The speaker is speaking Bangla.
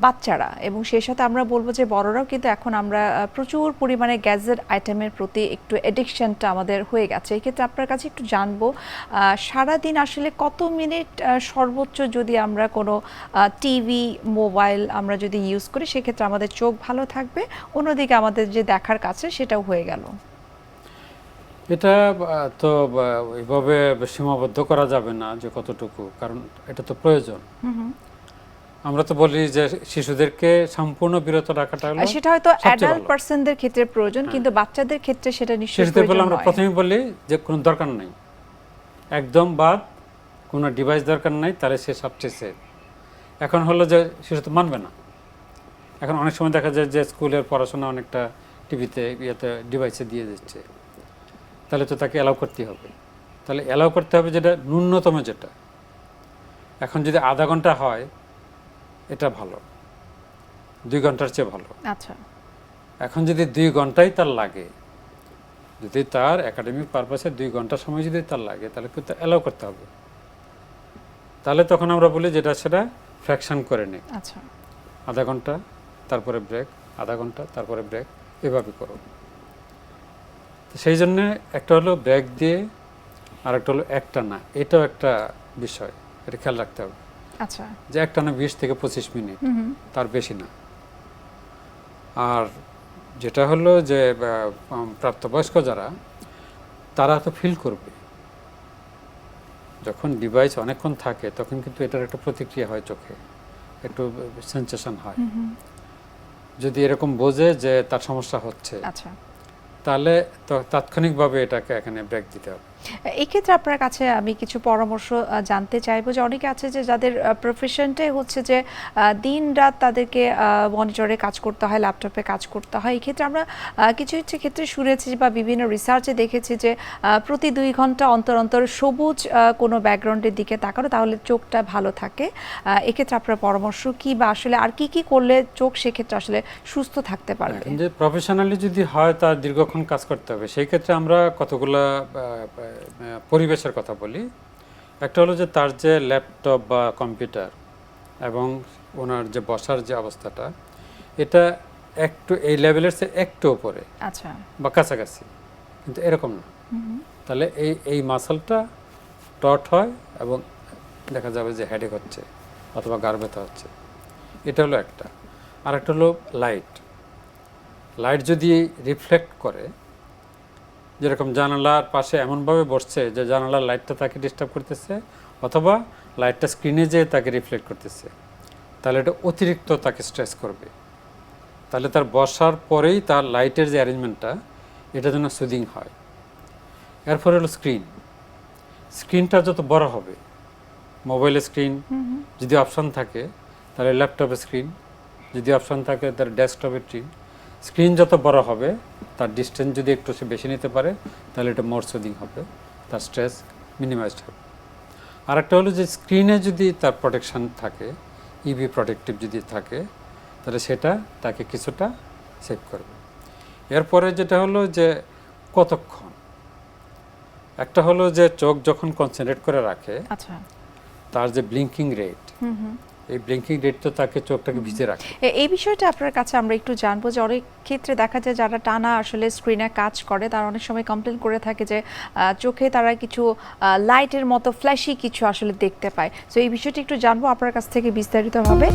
বাচ্চারা এবং সেই সাথে আমরা বলবো যে বড়রাও কিন্তু এখন আমরা প্রচুর পরিমাণে গ্যাজেট আইটেমের প্রতি একটু এডিকশনটা আমাদের হয়ে গেছে। এই ক্ষেত্রে আপনার কাছে একটু জানবো সারাদিন আসলে কত মিনিট সর্বোচ্চ যদি আমরা কোনো টিভি মোবাইল আমরা যদি ইউজ করি সেক্ষেত্রে আমাদের চোখ ভালো থাকবে, অন্যদিকে আমাদের যে দেখার কাছে সেটাও হয়ে গেল? এটা তো ওইভাবে সীমাবদ্ধ করা যাবে না যে কতটুকু, কারণ এটা তো প্রয়োজন। আমরা তো বলি যে শিশুদেরকে সম্পূর্ণ বিরত রাখাটা হলো সেটা হয়তো অ্যাডাল্ট পারসনদের ক্ষেত্রে প্রয়োজন, কিন্তু বাচ্চাদের ক্ষেত্রে সেটা নিশ্চয়ই প্রয়োজন নয়। আমরা প্রথমেই বলি যে কোনো দরকার নাই, একদম বাদ, কোনো ডিভাইস দরকার নাই, তাহলে সে সবচেয়ে সেফ। এখন হলো যে শিশু তো মানবে না। এখন অনেক সময় দেখা যায় যে স্কুলের পড়াশোনা অনেকটা টিভিতে ইয়েতে ডিভাইসে দিয়ে দিচ্ছে, তাহলে তো তাকে অ্যালাউ করতে হবে। তাহলে অ্যালাউ করতে হবে যেটা ন্যূনতম, যেটা এখন যদি আধা ঘন্টা হয় এটা ভালো, 2 ঘন্টার চেয়ে ভালো। আচ্ছা, এখন যদি 2 ঘন্টাই তার লাগে, যদি তার একাডেমিক পারপাসে 2 ঘন্টা সময় যদি তার লাগে, তাহলে কিন্তু অ্যালাউ করতে হবে। তাহলে তখন আমরা বলি যেটা সেটা ফ্র্যাকশন করে নেই। আচ্ছা, আধা ঘন্টা তারপরে ব্রেক, আধা ঘন্টা তারপরে ব্রেক, এভাবে করো। সেই জন্য একটা হলো ব্রেক দিয়ে, আর একটা হলো একটানা, এটাও একটা বিষয়, এটা খেয়াল রাখতে হবে। আচ্ছা, যে একটানা 20 থেকে 25 মিনিট, তার বেশি না। আর যেটা হলো যে প্রাপ্তবয়স্ক যারা, তারা তো ফিল করবে যখন ডিভাইস অনেকক্ষণ থাকে, তখন কিন্তু এটার একটা প্রতিক্রিয়া হয়, চোখে একটু সেন্সেশন হয়। যদি এরকম বোঝে যে তার সমস্যা হচ্ছে, আচ্ছা, তাহলে তো তাৎক্ষণিকভাবে এটাকে এখানে ব্রেক দিতে হবে। এই ক্ষেত্রে আপনার কাছে আমি কিছু পরামর্শ জানতে চাইবো যে অনেকে আছে যে যাদের প্রফেশনটাই হচ্ছে যে দিন রাত তাদেরকে মনিটরে কাজ করতে হয়, ল্যাপটপে কাজ করতে হয়। এই ক্ষেত্রে আমরা কিছু কিছু ক্ষেত্রে শুনেছি বা বিভিন্ন রিসার্চে দেখেছি যে প্রতি 2 ঘন্টা অন্তর অন্তর সবুজ কোনো ব্যাকগ্রাউন্ডের দিকে তাকানো, তাহলে চোখটা ভালো থাকে। এক্ষেত্রে আপনার পরামর্শ কি, বা আসলে আর কি কি করলে চোখ সেক্ষেত্রে আসলে সুস্থ থাকতে পারবে? যে প্রফেশনালি যদি হয়, তার দীর্ঘক্ষণ কাজ করতে হবে। সেই ক্ষেত্রে আমরা কতগুলা পরিবেশের কথা বলি। একটা হলো যে তার যে ল্যাপটপ বা কম্পিউটার এবং ওনার যে বসার যে অবস্থাটা, এটা একটু এই লেভেলের চেয়ে একটু উপরে, আচ্ছা, বা কাছাকাছি, কিন্তু এরকম না। তাহলে এই মাসলটা টট হয় এবং দেখা যাবে যে হেডেক হচ্ছে অথবা গাড় ব্যথা হচ্ছে। এটা হলো একটা। আর একটা হলো লাইট যদি রিফ্লেক্ট করে, যেরকম জানালার পাশে এমনভাবে বসছে যে জানালার লাইটটা তাকে ডিস্টার্ব করতেছে, অথবা লাইটটা স্ক্রিনে যেয়ে তাকে রিফ্লেক্ট করতেছে, তাহলে এটা অতিরিক্ত তাকে স্ট্রেস করবে। তাহলে তার বসার পরেই তার লাইটের যে অ্যারেঞ্জমেন্টটা, এটা যেন সুদিং হয়। এরপর হলো স্ক্রিনটা যত বড় হবে, মোবাইলের স্ক্রিন যদি অপশান থাকে, তাহলে ল্যাপটপের স্ক্রিন, যদি অপশান থাকে তার ডেস্কটপের স্ক্রিন যত বড় হবে, তার ডিস্টেন্স যদি একটু সে বেশি নিতে পারে, তাহলে এটা মোর সুদিং হবে, তার স্ট্রেস মিনিমাইজড হবে। আর একটা হলো যে স্ক্রিনে যদি তার প্রোটেকশান থাকে, ইভি প্রোটেক্টিভ যদি থাকে, তাহলে সেটা তাকে কিছুটা সেভ করবে। এরপরে যেটা হলো যে কতক্ষণ, একটা হলো যে চোখ যখন কনসেন্ট্রেট করে রাখে, আচ্ছা, তার যে ব্লিঙ্কিং রেট, এই ব্লিঙ্কিং রেট তো তাকে চোখটাকে ভিজে রাখে। এই বিষয়টা আপনার কাছে আমরা একটু জানবো যে অনেক ক্ষেত্রে দেখা যায় যারা টানা আসলে স্ক্রিনে কাজ করে, তারা অনেক সময় কমপ্লেন করে থাকে যে চোখে তারা কিছু লাইটের মতো ফ্ল্যাশি কিছু আসলে দেখতে পায়। তো এই বিষয়টি একটু জানবো আপনার কাছ থেকে বিস্তারিতভাবে।